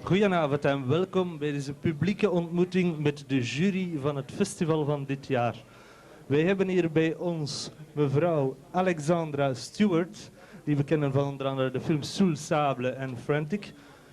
Goedenavond en welkom bij deze publieke ontmoeting met de jury van het festival van dit jaar. Wij hebben hier bij ons mevrouw Alexandra Stewart, die we kennen van onder andere de films Soul Sable en Frantic.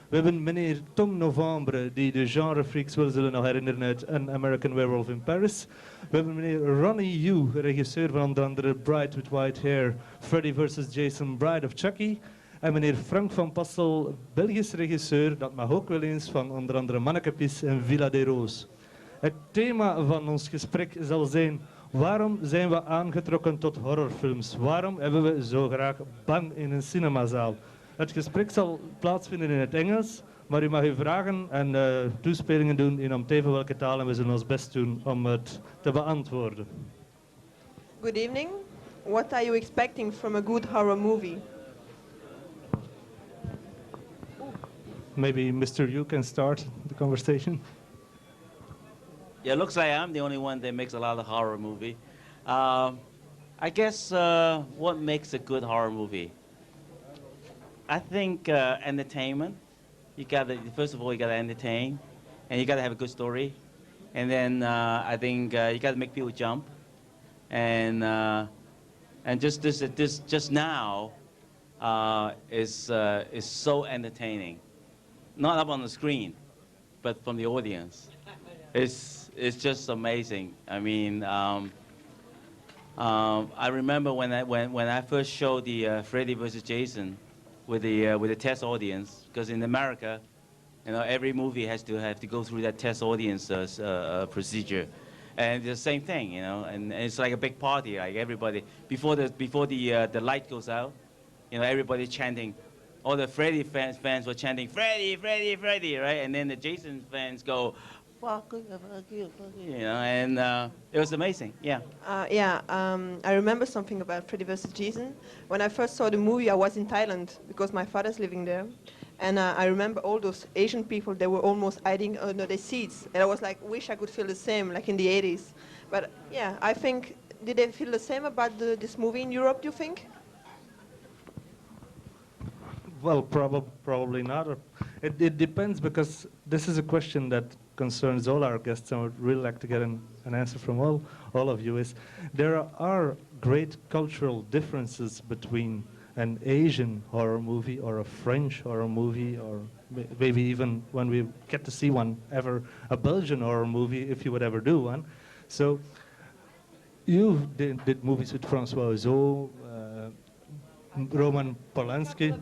We hebben meneer Tom Novembre, die de genrefreaks wel zullen nog herinneren uit An American Werewolf in Paris. We hebben meneer Ronnie Yu, regisseur van onder andere Bride with White Hair, Freddy vs. Jason, Bride of Chucky. En meneer Frank van Passel, Belgisch regisseur, dat mag ook wel eens, van onder andere Mannekepis en Villa de Roos. Het thema van ons gesprek zal zijn: waarom zijn we aangetrokken tot horrorfilms? Waarom hebben we zo graag bang in een cinemazaal? Het gesprek zal plaatsvinden in het Engels, maar u mag uw vragen en toespelingen doen in om teven welke taal en we zullen ons best doen om het te beantwoorden. Good evening. What are you expecting from a good horror movie? Maybe Mr. Yu can start the conversation. Yeah, it looks like I'm the only one that makes a lot of horror movie. I guess what makes a good horror movie? I think entertainment. You gotta, first of all, you gotta entertain, and you gotta have a good story, and then I think you gotta make people jump, and just just now is so entertaining. Not up on the screen, but from the audience. It's just amazing. I mean, I remember when I first showed the Freddy vs. Jason with the test audience, because in America, you know, every movie has to go through that test audience procedure, and it's the same thing, you know, and it's like a big party, like everybody before the light goes out, you know, everybody chanting. All the Freddy fans were chanting, Freddy, Freddy, Freddy, right? And then the Jason fans go, fuck you, you know, and it was amazing, yeah. I remember something about Freddy vs. Jason. When I first saw the movie, I was in Thailand because my father's living there. And I remember all those Asian people, they were almost hiding under their seats. And I was like, wish I could feel the same, like in the 80s. But yeah, I think, did they feel the same about this movie in Europe, do you think? Well, probably not. It depends, because this is a question that concerns all our guests, and I would really like to get an answer from all of you. Is there are great cultural differences between an Asian horror movie or a French horror movie, or maybe even when we get to see one ever, a Belgian horror movie, if you would ever do one. So you did movies with François Ozon, Roman Polanski.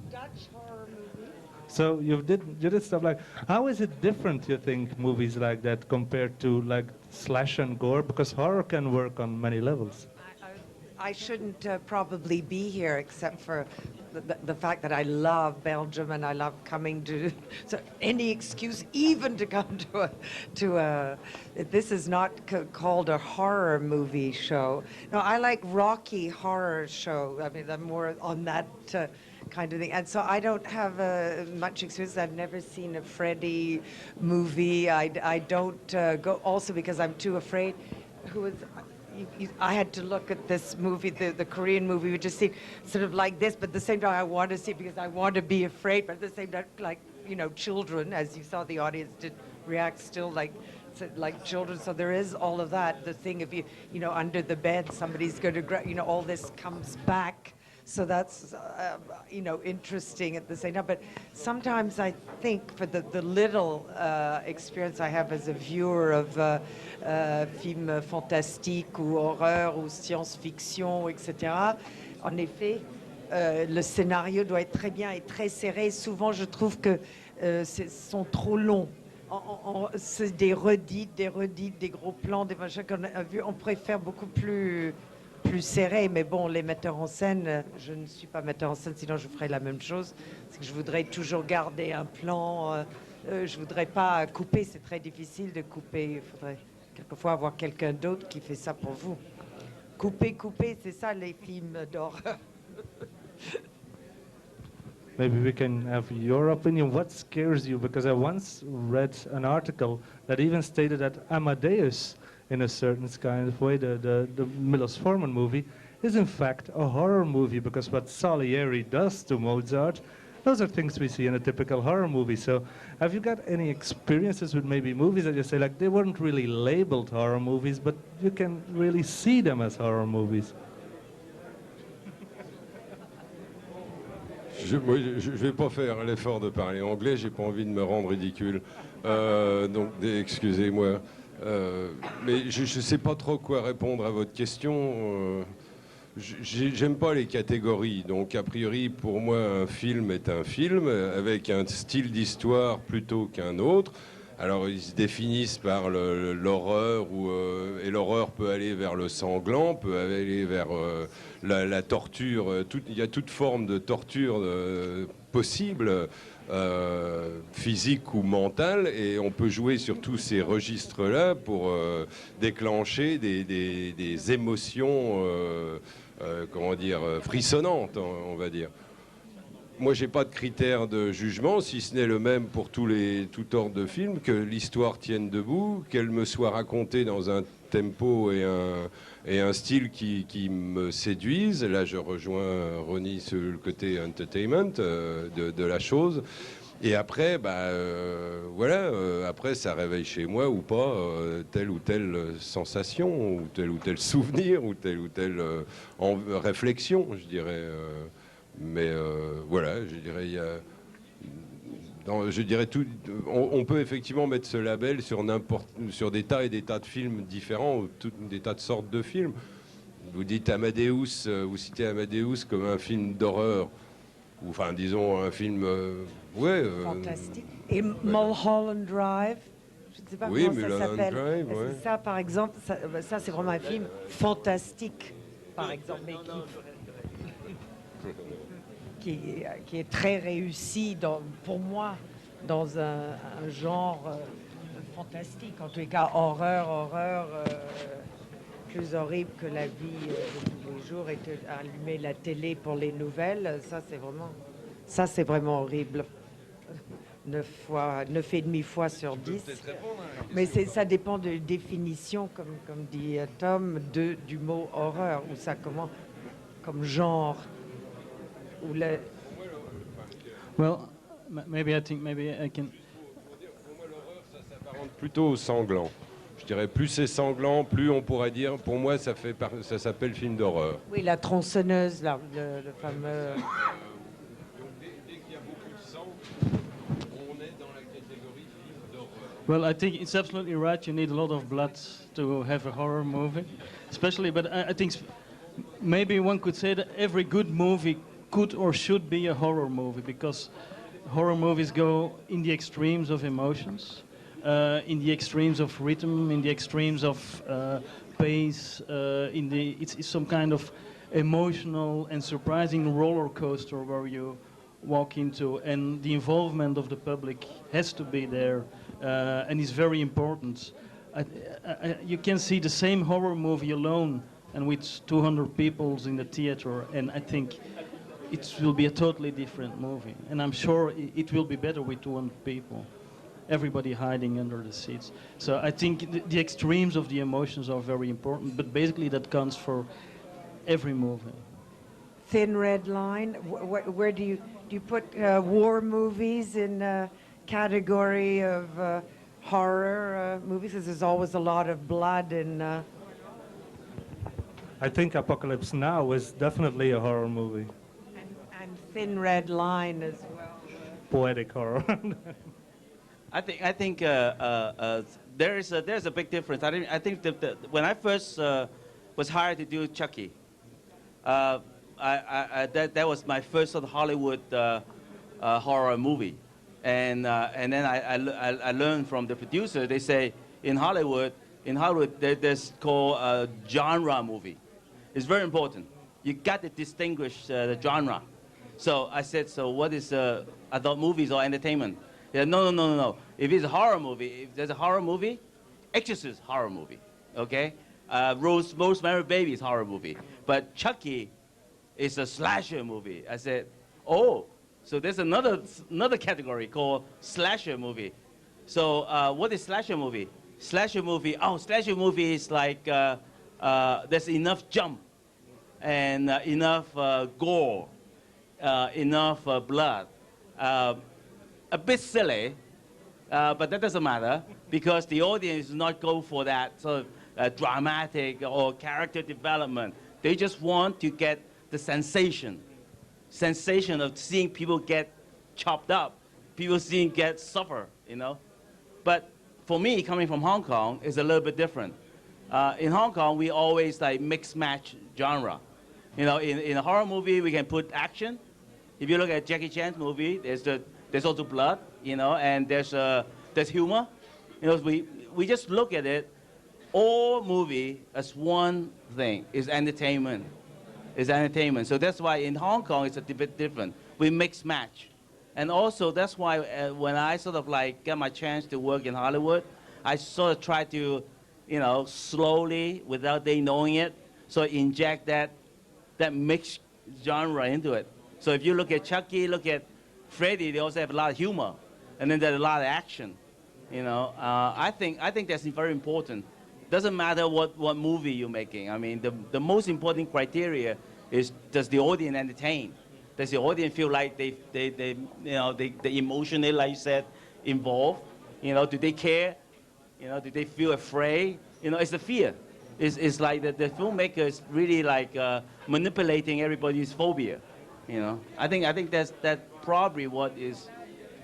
So you did stuff like, how is it different, you think, movies like that compared to like slash and gore? Because horror can work on many levels. I shouldn't probably be here, except for the fact that I love Belgium and I love coming to, so any excuse even to come to a this is not called a horror movie show. No, I like Rocky Horror Show. I mean, I'm more on that kind of thing. And so I don't have much experience. I've never seen a Freddy movie. I don't go, also because I'm too afraid. I had to look at this movie, the Korean movie, we just see sort of like this, but at the same time I want to see it because I want to be afraid, but at the same time, like, you know, children, as you saw, the audience did react still like children, so there is all of that. The thing, if you know, under the bed, somebody's going to, you know, all this comes back. So that's, you know, interesting at the same time. But sometimes I think for the little experience I have as a viewer of films fantastiques ou horreur ou science-fiction, etc., en effet, le scénario doit être très bien et très serré. Souvent, je trouve que sont trop longs. C'est des redites, des gros plans, des machins qu'on a vus. On préfère beaucoup plus serré, mais bon, les metteurs en scène, je ne suis pas metteur en scène, sinon je ferais la même chose. C'est que je voudrais toujours garder un plan, je voudrais pas couper, c'est très difficile de couper. Il faudrait quelquefois avoir quelqu'un d'autre qui fait ça pour vous. Couper, c'est ça les films d'horreur. Maybe we can have your opinion. What scares you? Because I once read an article that even stated that Amadeus, in a certain kind of way, the Milos Forman movie, is in fact a horror movie, because what Salieri does to Mozart Those are things we see in a typical horror movie. So have you got any experiences with maybe movies that you say, like, they weren't really labeled horror movies, but you can really see them as horror movies? Je ne vais pas faire l'effort de parler anglais, j'ai pas envie de me rendre ridicule. Donc, excusez-moi. Mais je ne sais pas trop quoi répondre à votre question. J'aime pas les catégories, donc a priori pour moi un film est un film avec un style d'histoire plutôt qu'un autre. Alors ils se définissent par l'horreur, et l'horreur peut aller vers le sanglant, peut aller vers la torture. Il y a toute forme de torture possible, physique ou mentale, et on peut jouer sur tous ces registres-là pour déclencher des émotions, comment dire, frissonnantes, on va dire. Moi, j'ai pas de critère de jugement, si ce n'est le même pour tout ordre de film, que l'histoire tienne debout, qu'elle me soit racontée dans un tempo et un style qui me séduisent. Là, je rejoins Ronnie sur le côté entertainment de la chose. Et après, voilà, après, ça réveille chez moi ou pas telle ou telle sensation, ou tel souvenir, ou telle réflexion, je dirais. Mais voilà, je dirais, on peut effectivement mettre ce label sur des tas et des tas de films différents, des tas de sortes de films. Vous dites Amadeus, vous citez Amadeus comme un film d'horreur, ou enfin disons un film, fantastique. Et Mulholland Drive, je ne sais pas oui, comment ça s'appelle. Drive, ouais. Ça, par exemple, ça c'est vraiment un film fantastique, par exemple, mais qui est très réussi pour moi dans un genre fantastique, en tous les cas horreur, plus horrible que la vie de tous les jours, et allumer la télé pour les nouvelles, ça c'est vraiment horrible. 9,5 fois sur 10. Mais ça dépend de définition, comme dit Tom, du mot horreur, ou ça comment comme genre. Well, maybe I can. Pour moi, l'horreur, ça s'apparente plutôt au sanglant. Je dirais, plus c'est sanglant, plus on pourrait dire, pour moi, ça s'appelle film d'horreur. Oui, la tronçonneuse, là, le fameux. Dès qu'il y a beaucoup de sang, on est dans la catégorie film d'horreur. Well, I think it's absolutely right. You need a lot of blood to have a horror movie, especially. But I think maybe one could say that every good movie could or should be a horror movie, because horror movies go in the extremes of emotions, in the extremes of rhythm, in the extremes of pace. It's some kind of emotional and surprising roller coaster where you walk into, and the involvement of the public has to be there, and is very important. You can see the same horror movie alone and with 200 people in the theater, and I think it will be a totally different movie. And I'm sure it will be better with 200 people, everybody hiding under the seats. So I think the extremes of the emotions are very important, but basically that counts for every movie. Thin Red Line, where do you put war movies in a category of horror movies? Because there's always a lot of blood and... I think Apocalypse Now is definitely a horror movie. And Thin Red Line as well. Poetic horror. I think there's a big difference. I think that when I first was hired to do Chucky, that was my first sort of Hollywood horror movie, and then I learned from the producer. They say in Hollywood there's called a genre movie. It's very important. You got to distinguish the genre. So I said, so what is adult movies or entertainment? Yeah, no. If it's a horror movie, if there's a horror movie, Exorcist horror movie, okay? Rosemary's Baby is horror movie, but Chucky is a slasher movie. I said, oh, so there's another category called slasher movie. So what is slasher movie? Slasher movie is like there's enough jump and enough gore, enough blood, uh, a bit silly, but that doesn't matter because the audience does not go for that sort of dramatic or character development. They just want to get the sensation of seeing people get chopped up, people seeing get suffer, you know. But for me, coming from Hong Kong, is a little bit different. In Hong Kong, we always like mix match genre. You know, in a horror movie, we can put action. If you look at Jackie Chan's movie, there's also blood, you know, and there's humor. You know, we just look at it, all movie as one thing, is entertainment. Is entertainment. So that's why in Hong Kong it's a bit different. We mix match. And also that's why when I sort of like get my chance to work in Hollywood, I sort of try to, you know, slowly, without they knowing it, so inject that mixed genre into it. So if you look at Chucky, look at Freddy, they also have a lot of humor, and then there's a lot of action. You know, I think that's very important. Doesn't matter what movie you're making. I mean, the most important criteria is, does the audience entertain? Does the audience feel like they emotionally, like you said, involved? You know, do they care? You know, do they feel afraid? You know, it's the fear. It's like the filmmaker is really like manipulating everybody's phobia. You know, I think that's probably what is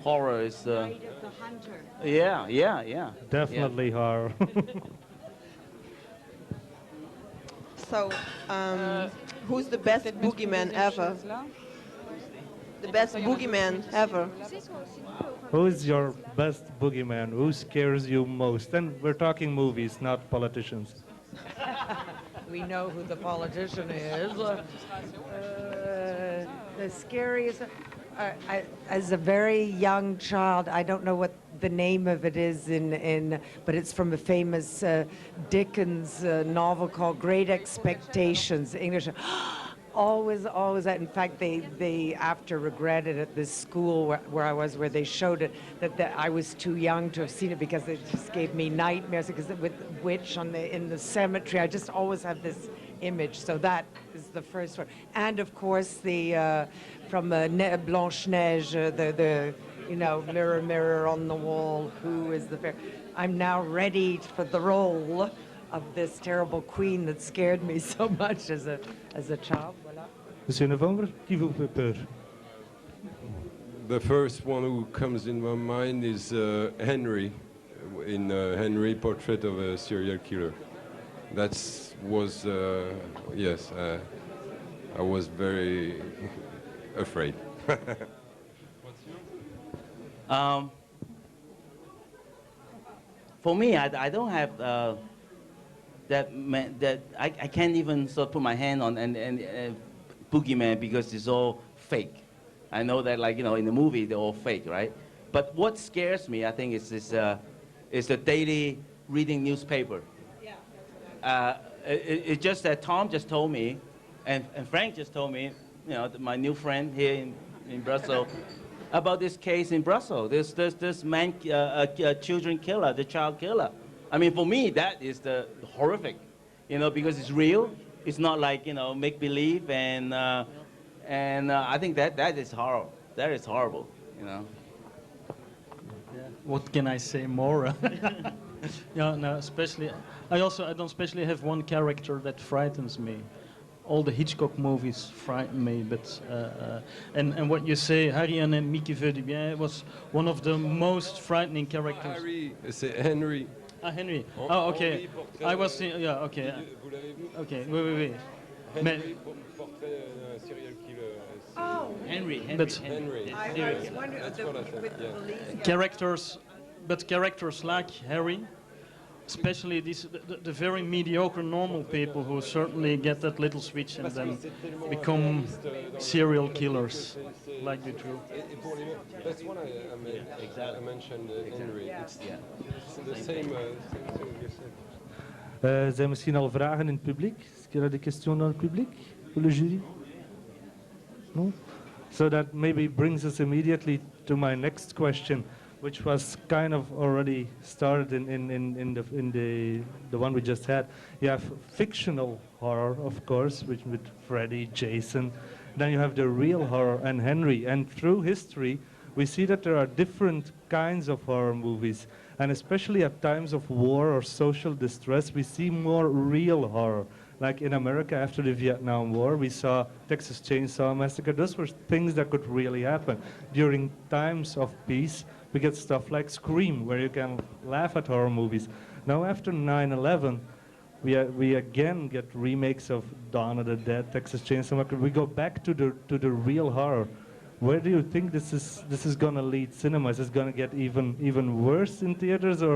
horror is. Night of the Hunter. Yeah. Definitely horror. So, who's the best boogeyman ever? The best boogeyman ever. Who is your best boogeyman? Who scares you most? And we're talking movies, not politicians. We know who the politician is. The scariest. As a very young child, I don't know what the name of it is but it's from a famous Dickens novel called Great Expectations. English. Always that. In fact, they after regretted at this school where I was, where they showed it, that I was too young to have seen it because it just gave me nightmares. Because with witch in the cemetery, I just always have this image. So that is the first one. And of course, the from Blanche-Neige, the you know, mirror, mirror on the wall, who is the fair? I'm now ready for the role of this terrible queen that scared me so much as a child. Voilà. Monsieur Novembre, qui vous fait peur? The first one who comes in my mind is Henry, in Henry, Portrait of a Serial Killer. That was, yes, I was very afraid. For me, I don't have that I can't even sort of put my hand on and boogeyman because it's all fake. I know that, like, you know, in the movie they're all fake, right? But what scares me, I think, is the daily reading newspaper. Yeah. It's just that Tom just told me, and Frank just told me, you know, my new friend here in Brussels, about this case in Brussels. This man, children killer, the child killer. I mean, for me, that is the horrific, you know, because it's real. It's not like, you know, make believe, and I think that is horrible. That is horrible, you know. Yeah. What can I say more? Yeah, no, especially I don't especially have one character that frightens me. All the Hitchcock movies frighten me, but and what you say, Harry and Mickey Veut du Bien was one of the most frightening characters. Harry, c'est Henry. Ah, Henry. Oh, okay. I was yeah, okay. Vous l'avez vu? Okay, oui. Henry, portrait d'un serial killer. Oh, Henry. But Henry. I was wondering That's what I said, with the yeah. police. characters like Harry, especially the very mediocre normal people who certainly get that little switch and then become serial killers, like the truth. That's what I mentioned, Henry. It's the same thing you said. Zijn misschien al vragen in het publiek? Est-ce qu'il y a des questions dans le public pour le jury? No? So that maybe brings us immediately to my next question, which was kind of already started in the one we just had. You have fictional horror, of course, which with Freddy, Jason. Then you have the real horror and Henry. And through history, we see that there are different kinds of horror movies. And especially at times of war or social distress, we see more real horror. Like in America after the Vietnam War, we saw Texas Chainsaw Massacre. Those were things that could really happen. During times of peace, we get stuff like Scream, where you can laugh at horror movies. Now after 9/11, we again get remakes of Dawn of the Dead, Texas Chainsaw Massacre. We go back to the real horror. Where do you think this is going to lead cinema? Is it going to get even worse in theaters, or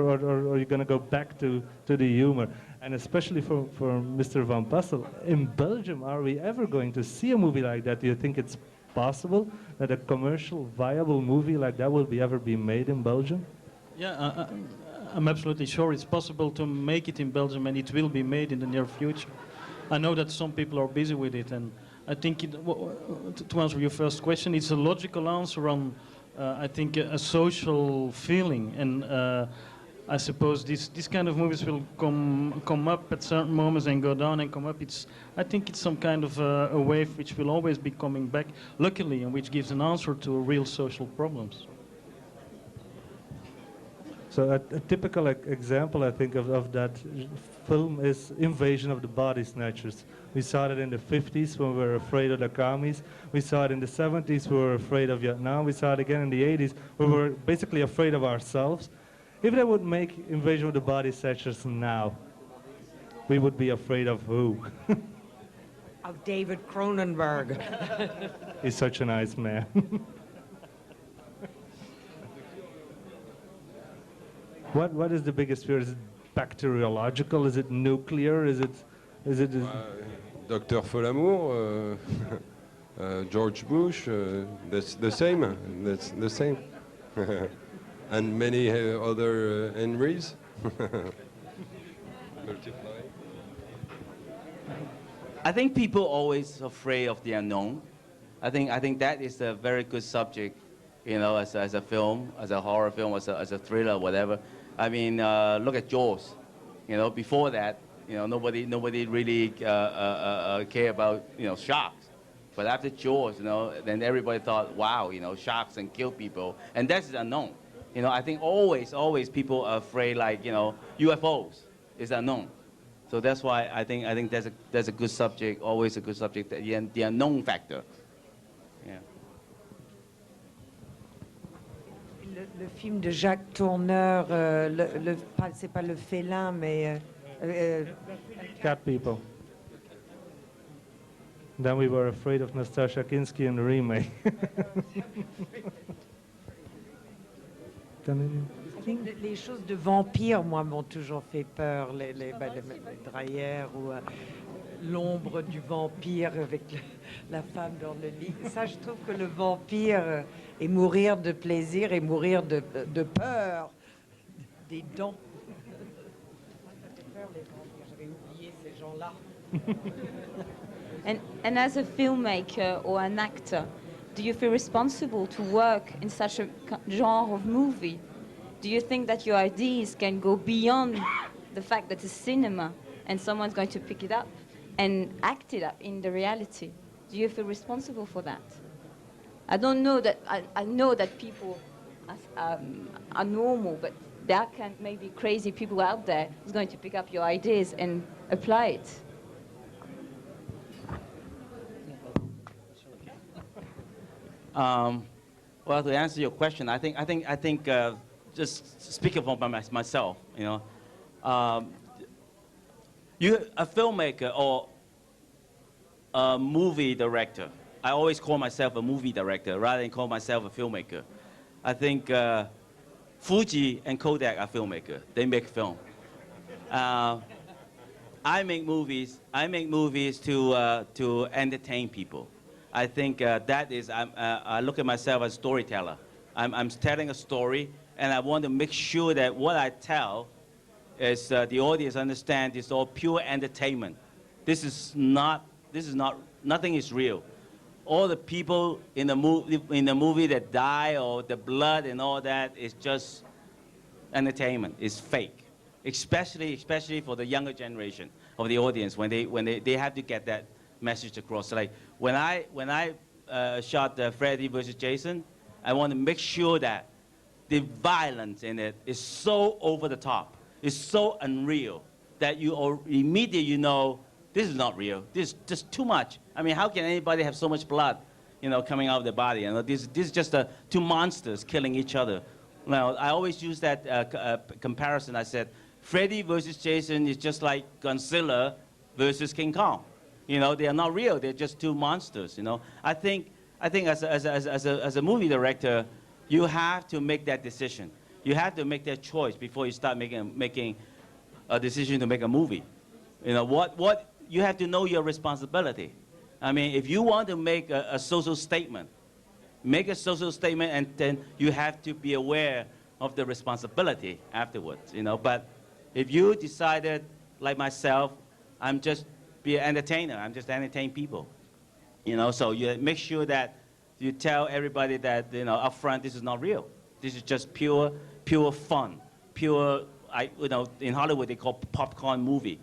are you going to go back to the humor? And especially for Mr. Van Passel, in Belgium, are we ever going to see a movie like that? Do you think it's possible that a commercial, viable movie like that will ever be made in Belgium? Yeah, I'm absolutely sure it's possible to make it in Belgium, and it will be made in the near future. I know that some people are busy with it, and I think, to answer your first question, it's a logical answer on, I think, a social feeling. And I suppose this kind of movies will come up at certain moments and go down and come up. I think it's some kind of a wave which will always be coming back, luckily, and which gives an answer to real social problems. So a typical example, I think, of that film is Invasion of the Body Snatchers. We saw it in the 50s when we were afraid of the commies. We saw it in the 70s when we were afraid of Vietnam. We saw it again in the 80s when we were basically afraid of ourselves. If they would make Invasion of the Body Snatchers now, we would be afraid of who? Of David Cronenberg. He's such a nice man. What is the biggest fear? Is it bacteriological? Is it nuclear? Is it Dr. Folamour, George Bush, that's the same. That's the same. And many other Henrys. I think people always afraid of the unknown. I think that is a very good subject, you know, as a film, as a horror film, as a thriller, whatever. I mean, look at Jaws. You know, before that, you know, nobody really care about, you know, sharks. But after Jaws, you know, then everybody thought, wow, you know, sharks and kill people, and that's unknown. You know, I think always people are afraid, like, you know, UFOs is unknown. So that's why I think that's a good subject, always a good subject, the unknown factor. Yeah. Le film de Jacques Tourneur, c'est pas le félin, mais Cat People? Then we were afraid of Nastassja Kinski in the remake. Les choses de vampires, moi, m'ont toujours fait peur. Les Dreyer ou l'ombre du vampire avec la femme dans le lit. Ça, je trouve que le vampire est mourir de plaisir et mourir de peur, des dents. J'avais oublié ces gens-là. And as a filmmaker or an actor, do you feel responsible to work in such a genre of movie? Do you think that your ideas can go beyond the fact that it's cinema and someone's going to pick it up and act it up in the reality? Do you feel responsible for that? I don't know that, I know that people are normal, but there can maybe crazy people out there who's going to pick up your ideas and apply it. Well, to answer your question, I think just speaking for myself, you know, you a filmmaker or a movie director. I always call myself a movie director rather than call myself a filmmaker. I think Fuji and Kodak are filmmakers. They make film. I make movies. I make movies to entertain people. I think that is, I look at myself as a storyteller. I'm telling a story, and I want to make sure that what I tell is the audience understand it's all pure entertainment. Nothing is real. All the people in the movie that die, or the blood and all that, is just entertainment. It's fake, especially for the younger generation of the audience when they have to get that message across. So like when I shot Freddy versus Jason, I want to make sure that the violence in it is so over the top, it's so unreal that immediately know this is not real. This is just too much. I mean, how can anybody have so much blood, coming out of their body? This is just two monsters killing each other. Now, I always use that comparison. I said, Freddy versus Jason is just like Godzilla versus King Kong. They are not real. They're just two monsters. I think as a movie director, you have to make that decision. You have to make that choice before you start making a decision to make a movie. What you have to know your responsibility. I mean, if you want to make a social statement, make a social statement, and then you have to be aware of the responsibility afterwards. But if you decided, like myself, I'm just be an entertainer. I'm just entertain people. So you make sure that you tell everybody that up front, this is not real. This is just pure fun, pure. In Hollywood they call popcorn movie.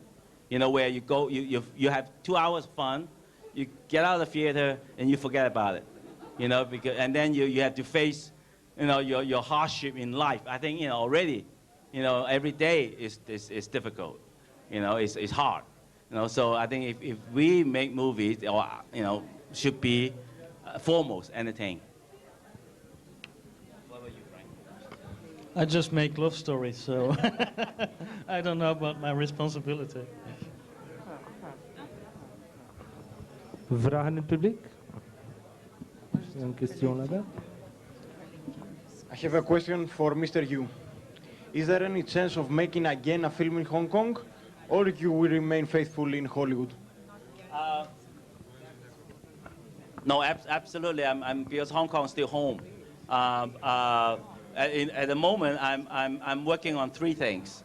Where you go, you have 2 hours fun, you get out of the theater and you forget about it. And then you have to face, your hardship in life. I think already, every day is difficult. It's hard. So I think if we make movies, should be foremost entertaining. What about you, Frank? I just make love stories, so I don't know about my responsibility. Vragen in het publiek? Een question là-bas. I have a question for Mr. Yu. Is there any chance of making again a film in Hong Kong, or you will remain faithful in Hollywood? No, absolutely. Because Hong Kong is still home. At the moment, I'm working on 3 things.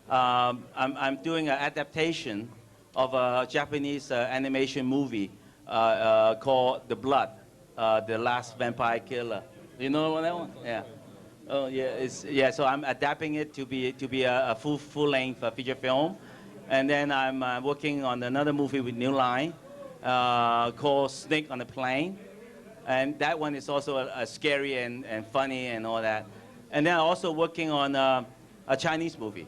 I'm doing an adaptation of a Japanese animation movie called The Blood, The Last Vampire Killer. You know that one? Yeah. Oh yeah, So I'm adapting it to be a full-length feature film, and then I'm working on another movie with New Line called Snake on the Plane, and that one is also scary and funny and all that. And then also working on a Chinese movie,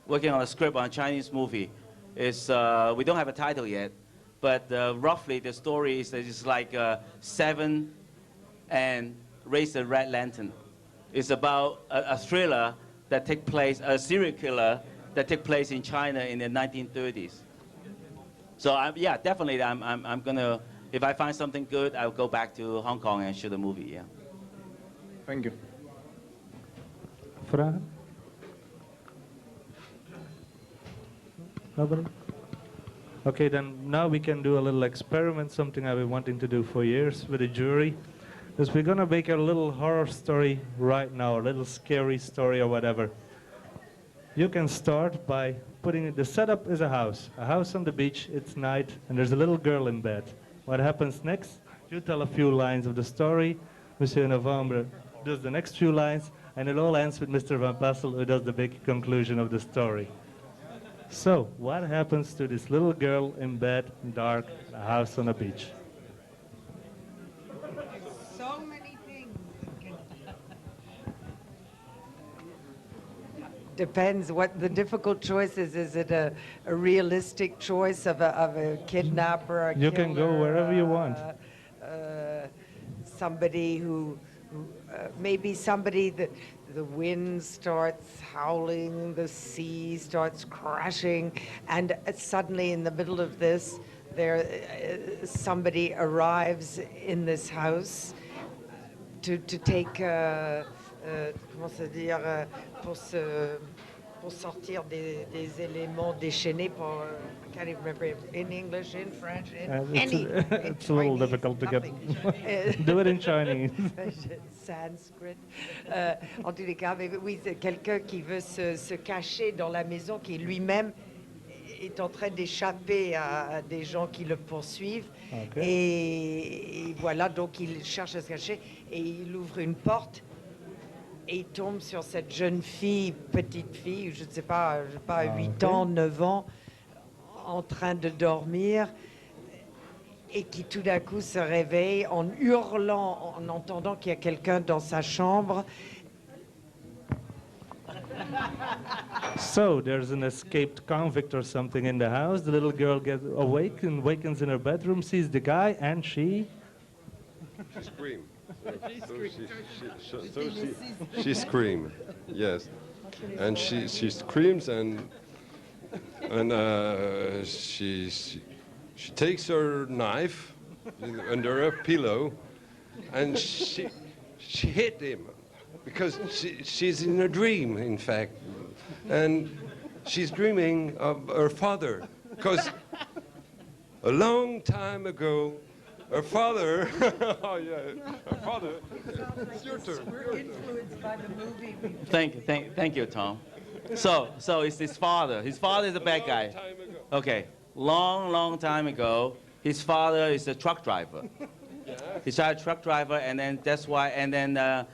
working on a script on a Chinese movie. We don't have a title yet, but roughly the story is like Seven and Raise the Red Lantern. It's about a thriller that takes place, a serial killer that takes place in China in the 1930s. So definitely I'm gonna, if I find something good, I'll go back to Hong Kong and shoot a movie. Yeah. Thank you. Vragen? Nobody? Okay, then now we can do a little experiment, something I've been wanting to do for years with a jury. Is we're gonna make a little horror story right now, a little scary story or whatever. You can start by putting it, the setup is a house on the beach, it's night, and there's a little girl in bed. What happens next? You tell a few lines of the story, Monsieur Novembre does the next few lines, and it all ends with Mr. Van Passel, who does the big conclusion of the story. So, what happens to this little girl in bed, dark, a house on a beach? So many things. Depends what the difficult choice is. Is it a realistic choice of a kidnapper, a You can go killer, wherever you want. Somebody who maybe somebody that the wind starts howling, the sea starts crashing, and suddenly in the middle of this, somebody arrives in this house to take, comment se dire, pour sortir des éléments déchaînés. I can't even remember in English, in French, It's a little difficult to get. Do it in Chinese. Sanskrit. En tous les cas, mais oui, c'est quelqu'un qui veut se cacher dans la maison, qui lui-même est en train d'échapper à des gens qui le poursuivent. Okay. Et voilà, donc il cherche à se cacher et il ouvre une porte. Et il tombe sur cette jeune fille, petite fille, je ne sais pas, 8 ans, 9 ans, en train de dormir. et qui tout d'un coup se réveille en hurlant, en entendant qu'il y a quelqu'un dans sa chambre. So there's an escaped convict or something in the house. The little girl gets awake and wakens in her bedroom, sees the guy, and she Scream. She scream. Yes, and she screams and she takes her knife under her pillow and she hit him because she's in a dream, in fact, and she's dreaming of her father because a long time ago. Her father, oh yeah, her father. It's your turn. We're influenced by the movie. Thank you, Tom. So it's his father. His father is a bad guy. Time ago. Okay, long time ago, his father is a truck driver. He's a truck driver, and then that's why, and then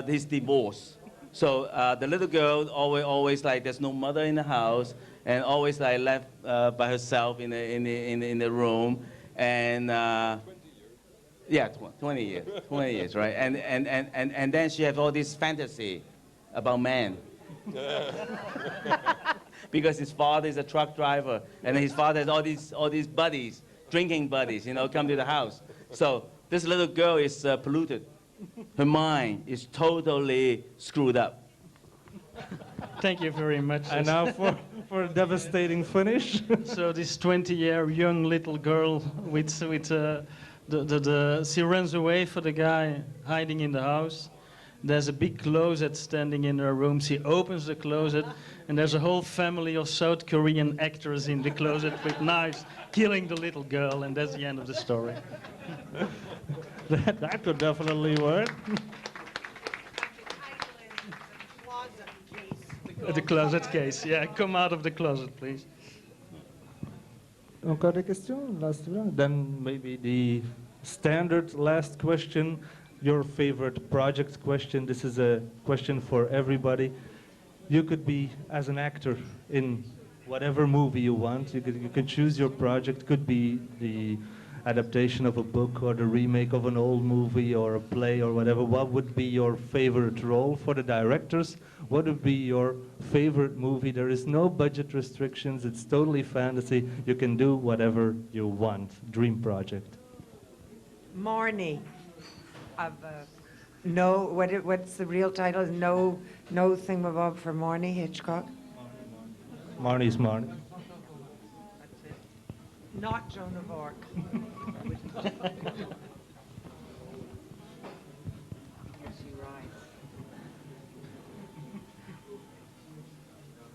he's divorced. So the little girl always like there's no mother in the house, and always like left by herself in the room, and yeah, 20 years, right? And then she have all this fantasy about man. Because his father is a truck driver, and his father has all these buddies, drinking buddies, come to the house. So this little girl is polluted. Her mind is totally screwed up. Thank you very much. and now for a devastating finish. So this 20-year young little girl she runs away for the guy hiding in the house. There's a big closet standing in her room. She opens the closet, and there's a whole family of South Korean actors in the closet with knives, killing the little girl, and that's the end of the story. that could definitely work. The closet case, yeah. Come out of the closet, please. Encore des questions? Last round. Then maybe the standard last question, your favorite project question. This is a question for everybody. You could be as an actor in whatever movie you want. You could choose your project. Could be the adaptation of a book or the remake of an old movie or a play or whatever. What would be your favorite role for the directors? What would be your favorite movie? There is no budget restrictions. It's totally fantasy. You can do whatever you want. Dream project. Marnie. What's the real title? No thingamabob for Marnie Hitchcock. Marnie's Marnie. Not Joan of Arc.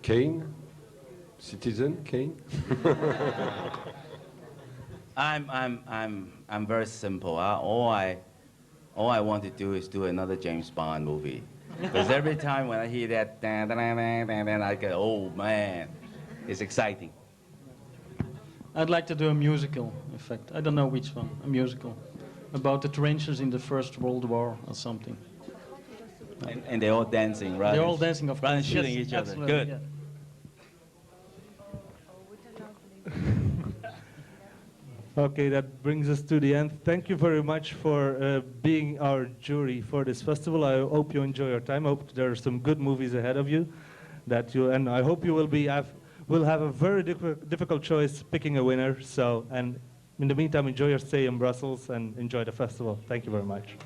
Kane, Citizen Kane. I'm very simple. All I want to do is do another James Bond movie. Because every time when I hear that, I go, oh man, it's exciting. I'd like to do a musical, in fact. I don't know which one, a musical. About the trenches in the First World War or something. And they're all dancing, right? They're all dancing, of course. Rather than shooting Yes, each other. absolutely, Good. yeah. Okay, that brings us to the end. Thank you very much for being our jury for this festival. I hope you enjoy your time. I hope there are some good movies ahead of you, and I hope you will have a very difficult choice picking a winner. So, and in the meantime, enjoy your stay in Brussels and enjoy the festival. Thank you very much.